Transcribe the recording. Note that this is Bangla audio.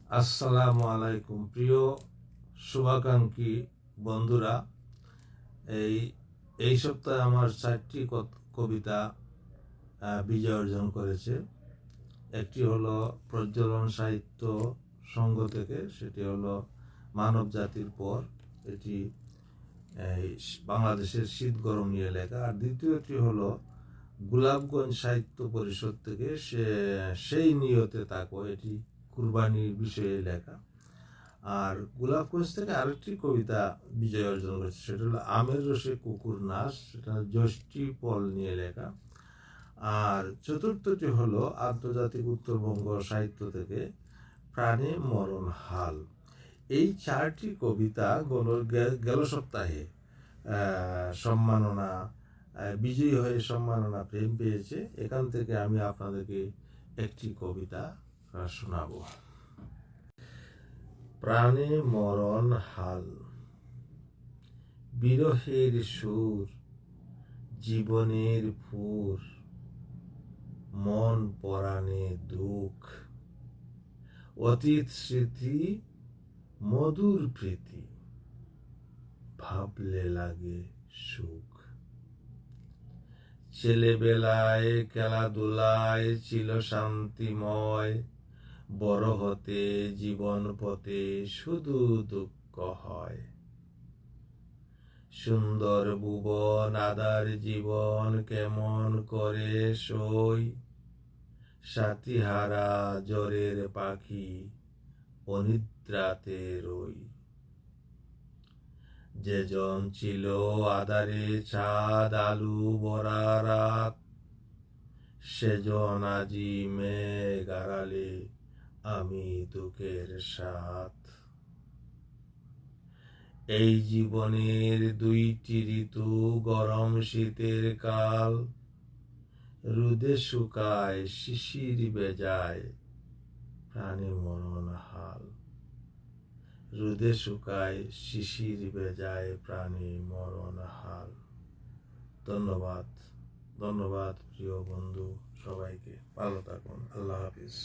আসসালামু আলাইকুম প্রিয় শুভাকাঙ্ক্ষী বন্ধুরা। এই এই সপ্তাহে আমার 4টি কবিতা বিজয় অর্জন করেছে। একটি হলো প্রজ্বলন সাহিত্য সংঘ থেকে, সেটি হলো মানব জাতির পর, এটি বাংলাদেশের শীত গরম নিয়ে লেখা। আর দ্বিতীয়টি হলো গোলাপগঞ্জ সাহিত্য পরিষদ থেকে, সেই নিয়তে থাকো, এটি কুরবানির বিষয়ে লেখা। আর গোলাপগঞ্জ থেকে আরেকটি কবিতা বিজয় অর্জন করেছে, সেটা হলো আমের রসে কুকুর নাচ, সেটা জ্যৈষ্ঠী পল নিয়ে লেখা। আর চতুর্থটি হলো আন্তর্জাতিক উত্তরবঙ্গ সাহিত্য থেকে প্রাণে মরণ হাল। এই 4টি কবিতা গেল সপ্তাহে সম্মাননা বিজয়ী হয়ে সম্মাননা প্রেম পেয়েছে। এখান থেকে আমি আপনাদেরকে একটি কবিতা শোনাবো। প্রাণে মরণ হাল, বিরহের সুর, জীবনের ফুর, মন পরাণে দুঃখ, অতীত স্মৃতি, মধুর প্রীতি, ভাবলে লাগে সুখ। ছেলেবেলায় খেলাধুলায় ছিল শান্তিময়, বড় হতে জীবন পথে শুধু দুঃখ হয়। সুন্দর ভুবন আদার জীবন কেমন করে সই, সাথীহারা জ্বরের পাখি অনিদ্রাতে রই। যেজন ছিল আধারে চাঁদ আলু ভরা রাত, সেজন আজি মেঘ আড়ালে আমি দুঃখের সাথ। এই জীবনের 2টি ঋতু, গরম শীতের কাল, রোদে শুকায় শিশির বেজায় প্রাণে মরণ হাল। রোদে শুকায় শিশির বেজায় প্রাণে মরণ হাল। ধন্যবাদ প্রিয় বন্ধু, সবাইকে ভালো থাকুন। আল্লাহ হাফিজ।